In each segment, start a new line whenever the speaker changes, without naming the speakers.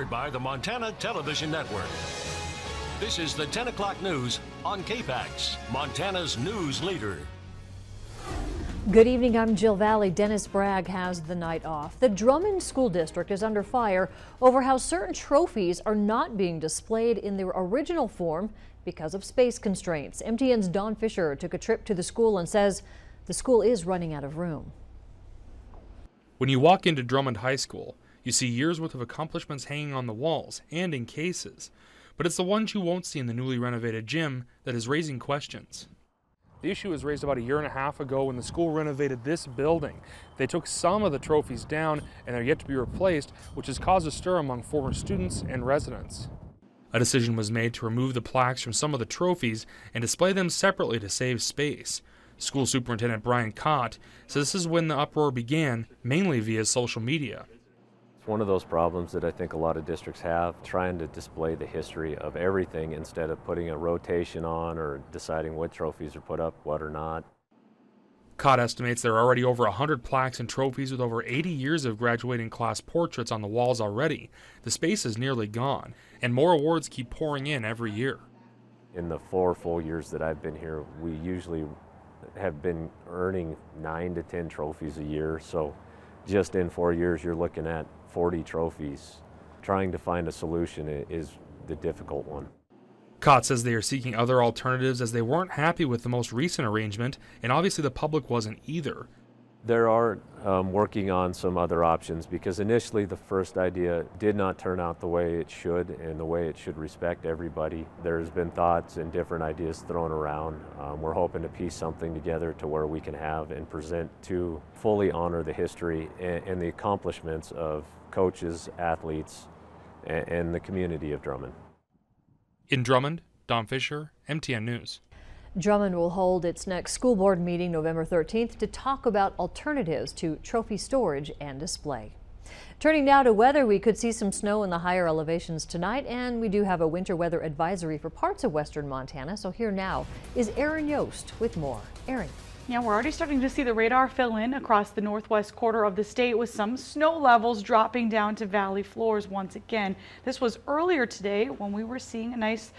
powered by the Montana Television Network. This is the 10 o'clock news on KPAX, Montana's news leader.
Good evening, I'm Jill Valley. Dennis Bragg has the night off. The Drummond School District is under fire over how certain trophies are not being displayed in their original form because of space constraints. MTN's Don Fisher took a trip to the school and says the school is running out of room.
When you walk into Drummond High School, you see years worth of accomplishments hanging on the walls and in cases. But it's the ones you won't see in the newly renovated gym that is raising questions. The issue was raised about a year and a half ago when the school renovated this building. They took some of the trophies down and they're yet to be replaced, which has caused a stir among former students and residents. A decision was made to remove the plaques from some of the trophies and display them separately to save space. School Superintendent Brian Cott says this is when the uproar began, mainly via social media.
It's one of those problems that I think a lot of districts have, trying to display the history of everything instead of putting a rotation on or deciding what trophies are put up, what are not.
Cott estimates there are already over 100 plaques and trophies with over 80 years of graduating class portraits on the walls already. The space is nearly gone, and more awards keep pouring in every year.
In the 4 full years that I've been here, we usually have been earning 9 to 10 trophies a year, so just in 4 years you're looking at 40 trophies. Trying to find a solution is the difficult one.
Cott says they are seeking other alternatives as they weren't happy with the most recent arrangement, and obviously the public wasn't either.
There are working on some other options because initially the first idea did not turn out the way it should and the way it should respect everybody. There's been thoughts and different ideas thrown around. We're hoping to piece something together to where we can have and present to fully honor the history and the accomplishments of coaches, athletes, and the community of Drummond.
In Drummond, Don Fisher, MTN News.
Drummond will hold its next school board meeting November 13th to talk about alternatives to trophy storage and display. Turning now to weather, we could see some snow in the higher elevations tonight, and we do have a winter weather advisory for parts of western Montana. So here now is Aaron Yost with more. Aaron.
Yeah, we're already starting to see the radar fill in across the northwest quarter of the state with some snow levels dropping down to valley floors once again. This was earlier today when we were seeing a nice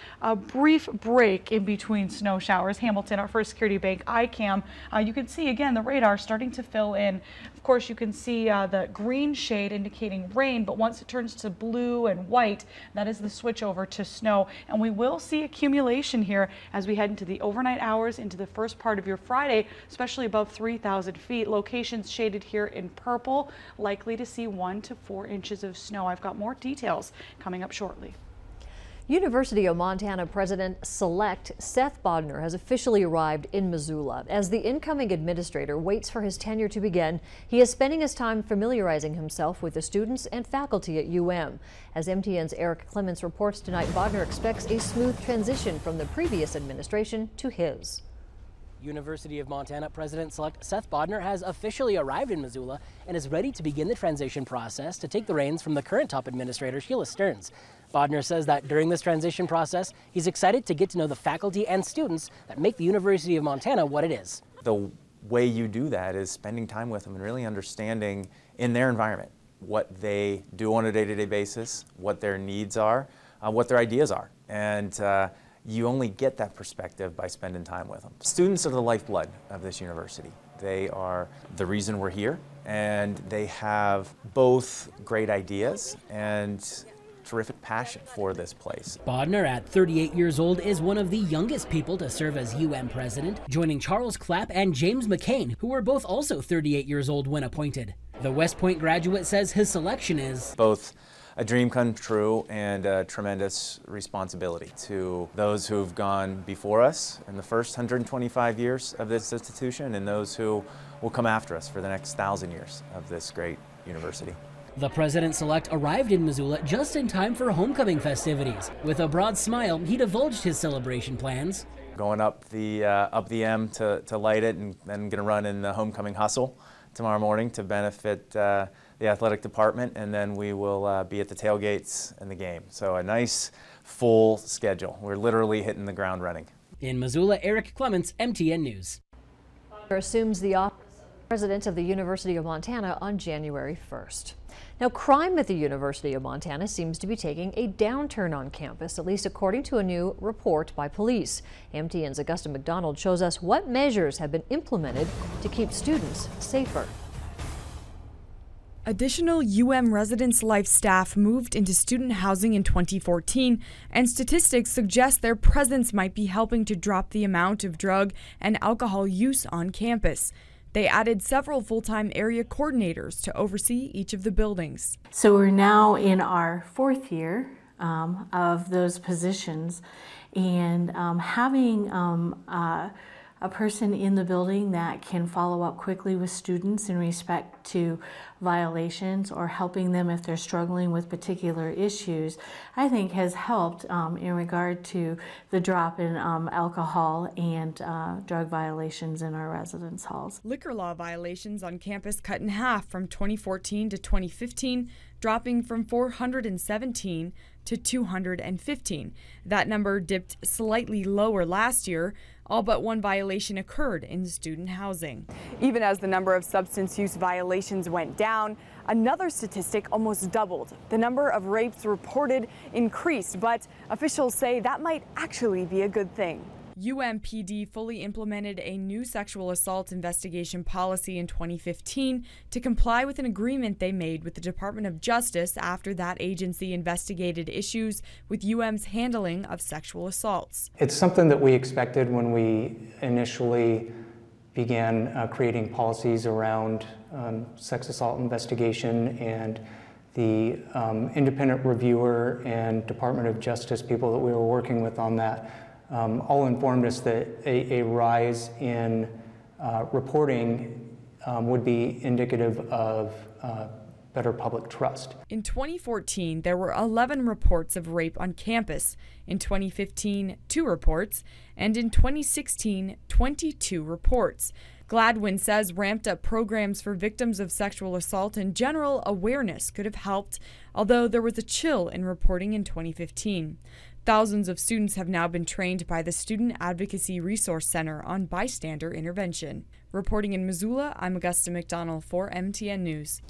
brief break in between snow showers. Hamilton, our First Security Bank iCam, you can see again the radar starting to fill in. Of course, you can see the green shade indicating rain, but once it turns to blue and white, that is the switch over to snow. And we will see accumulation here as we head into the overnight hours into the first part of your Friday, especially above 3,000 feet. Locations shaded here in purple, likely to see 1 to 4 inches of snow. I've got more details coming up shortly.
University of Montana President-elect Seth Bodner has officially arrived in Missoula. As the incoming administrator waits for his tenure to begin, he is spending his time familiarizing himself with the students and faculty at UM. As MTN's Eric Clements reports tonight, Bodner expects a smooth transition from the previous administration to his.
University of Montana President-elect Seth Bodner has officially arrived in Missoula and is ready to begin the transition process to take the reins from the current top administrator, Sheila Stearns. Bodner says that during this transition process, he's excited to get to know the faculty and students that make the University of Montana what it is.
The way you do that is spending time with them and really understanding in their environment what they do on a day-to-day basis, what their needs are, what their ideas are. And you only get that perspective by spending time with them. Students are the lifeblood of this university. They are the reason we're here, and they have both great ideas and terrific passion for this place.
Bodner, at 38 years old, is one of the youngest people to serve as UM president, joining Charles Clapp and James McCain, who were both also 38 years old when appointed. The West Point graduate says his selection is
both a dream come true and a tremendous responsibility to those who've gone before us in the first 125 years of this institution and those who will come after us for the next 1,000 years of this great university.
The president-elect arrived in Missoula just in time for homecoming festivities. With a broad smile, he divulged his celebration plans.
Going up the M to light it, and then going to run in the homecoming hustle tomorrow morning to benefit the athletic department, and then we will be at the tailgates and the game. So a nice full schedule. We're literally hitting the ground running.
In Missoula, Eric Clements, MTN News.
Assumes the office President of the University of Montana on January 1st. Now, crime at the University of Montana seems to be taking a downturn on campus, at least according to a new report by police. MTN's Augusta McDonald shows us what measures have been implemented to keep students safer.
Additional Residence Life staff moved into student housing in 2014, and statistics suggest their presence might be helping to drop the amount of drug and alcohol use on campus. They added several full-time area coordinators to oversee each of the buildings.
So we're now in our 4th year of those positions, and having a person in the building that can follow up quickly with students in respect to violations or helping them if they're struggling with particular issues, I think has helped in regard to the drop in alcohol and drug violations in our residence halls.
Liquor law violations on campus cut in half from 2014 to 2015, dropping from 417 to 215. That number dipped slightly lower last year. All but one violation occurred in student housing.
Even as the number of substance use violations went down, another statistic almost doubled. The number of rapes reported increased, but officials say that might actually be a good thing.
UMPD fully implemented a new sexual assault investigation policy in 2015 to comply with an agreement they made with the Department of Justice after that agency investigated issues with UM's handling of sexual assaults.
It's something that we expected when we initially began creating policies around sex assault investigation, and the independent reviewer and Department of Justice people that we were working with on that all informed us that a rise in reporting would be indicative of better public trust.
In 2014, there were 11 reports of rape on campus. In 2015, 2 reports, and in 2016, 22 reports. Gladwin says ramped up programs for victims of sexual assault and general awareness could have helped, although there was a chill in reporting in 2015. Thousands of students have now been trained by the Student Advocacy Resource Center on bystander intervention. Reporting in Missoula, I'm Augusta McDonald for MTN News.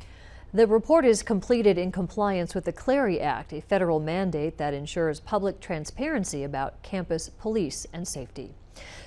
The report is completed in compliance with the Clary Act, a federal mandate that ensures public transparency about campus police and safety.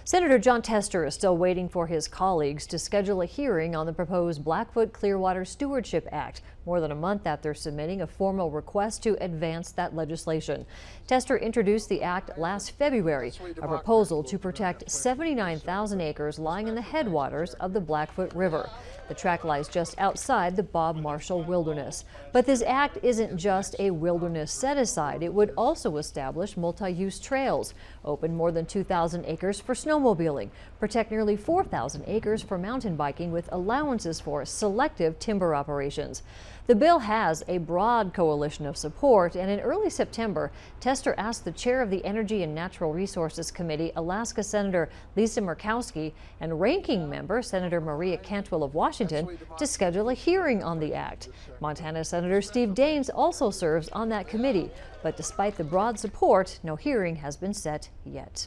Senator Jon Tester is still waiting for his colleagues to schedule a hearing on the proposed Blackfoot-Clearwater Stewardship Act, more than a month after submitting a formal request to advance that legislation. Tester introduced the act last February, a proposal to protect 79,000 acres lying in the headwaters of the Blackfoot River. The tract lies just outside the Bob Marshall Wilderness. But this act isn't just a wilderness set-aside. It would also establish multi-use trails, open more than 2,000 acres for snowmobiling, protect nearly 4,000 acres for mountain biking with allowances for selective timber operations. The bill has a broad coalition of support, and in early September, Tester asked the chair of the Energy and Natural Resources Committee, Alaska Senator Lisa Murkowski, and ranking member Senator Maria Cantwell of Washington to schedule a hearing on the act. Montana Senator Steve Daines also serves on that committee, but despite the broad support, no hearing has been set yet.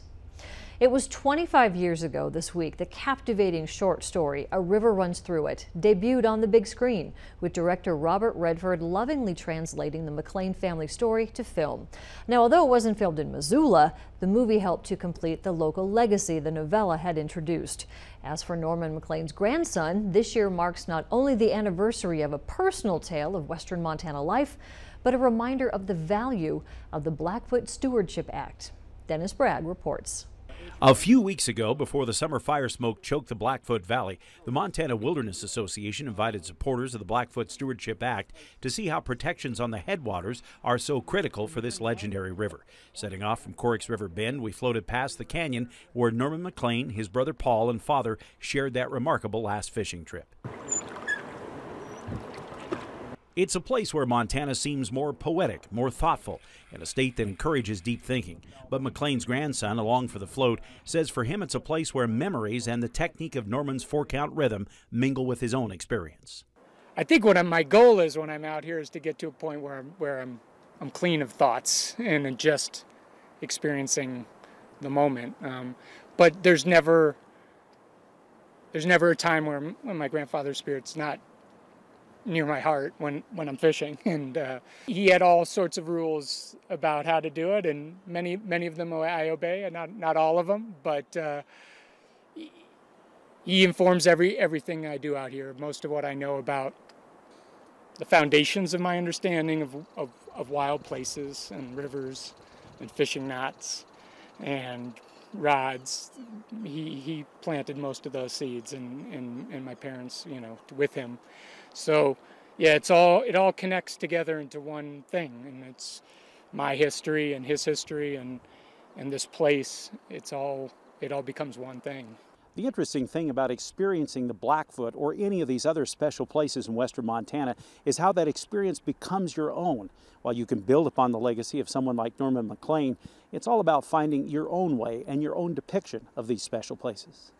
It was 25 years ago this week the captivating short story, A River Runs Through It, debuted on the big screen, with director Robert Redford lovingly translating the McLean family story to film. Now, although it wasn't filmed in Missoula, the movie helped to complete the local legacy the novella had introduced. As for Norman McLean's grandson, this year marks not only the anniversary of a personal tale of Western Montana life, but a reminder of the value of the Blackfoot Stewardship Act. Dennis Bragg reports.
A few weeks ago, before the summer fire smoke choked the Blackfoot Valley, the Montana Wilderness Association invited supporters of the Blackfoot Stewardship Act to see how protections on the headwaters are so critical for this legendary river. Setting off from Corrix River Bend, we floated past the canyon where Norman McLean, his brother Paul, and father shared that remarkable last fishing trip. It's a place where Montana seems more poetic, more thoughtful, and a state that encourages deep thinking. But McLean's grandson, along for the float, says for him it's a place where memories and the technique of Norman's four-count rhythm mingle with his own experience.
I think what my goal is when I'm out here is to get to a point where I'm clean of thoughts and just experiencing the moment. But there's never there's never a time when my grandfather's spirit's not near my heart when I'm fishing. And he had all sorts of rules about how to do it, and many of them I obey, and not all of them, but he informs everything I do out here. Most of what I know about the foundations of my understanding of wild places and rivers and fishing knots and rods, he planted most of those seeds, and my parents, with him. So yeah, it all connects together into one thing, and it's my history and his history and this place. It all becomes one thing.
The interesting thing about experiencing the Blackfoot or any of these other special places in western Montana is how that experience becomes your own. While you can build upon the legacy of someone like Norman McLean, it's all about finding your own way and your own depiction of these special places.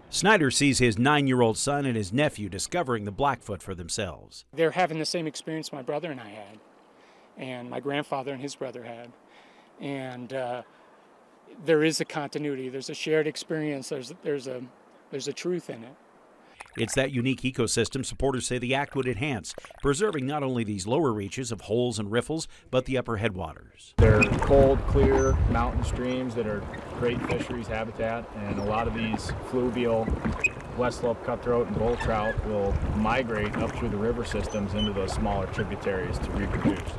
Snyder sees his 9-year-old son and his nephew discovering the Blackfoot for themselves.
They're having the same experience my brother and I had, and my grandfather and his brother had. And there is a continuity, there's a shared experience, there's a truth in it.
It's that unique ecosystem supporters say the act would enhance, preserving not only these lower reaches of holes and riffles, but the upper headwaters.
They're cold, clear mountain streams that are great fisheries habitat, and a lot of these fluvial west slope cutthroat and bull trout will migrate up through the river systems into those smaller tributaries to reproduce.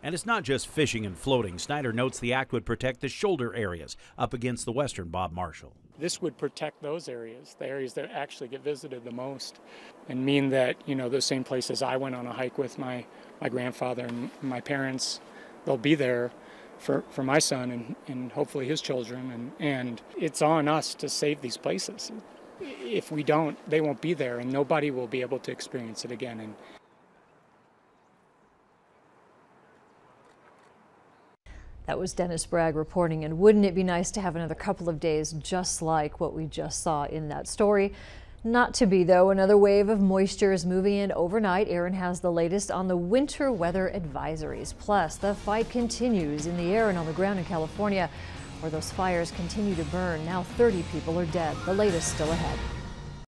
And it's not just fishing and floating. Snyder notes the act would protect the shoulder areas up against the western Bob Marshall.
This would protect those areas, the areas that actually get visited the most, and mean that, those same places I went on a hike with my grandfather and my parents, they'll be there for my son and hopefully his children. And it's on us to save these places. If we don't, they won't be there, and nobody will be able to experience it again.
That was Dennis Bragg reporting, and wouldn't it be nice to have another couple of days just like what we just saw in that story? Not to be, though. Another wave of moisture is moving in overnight. Aaron has the latest on the winter weather advisories. Plus, the fight continues in the air and on the ground in California, where those fires continue to burn. Now 30 people are dead. The latest still ahead.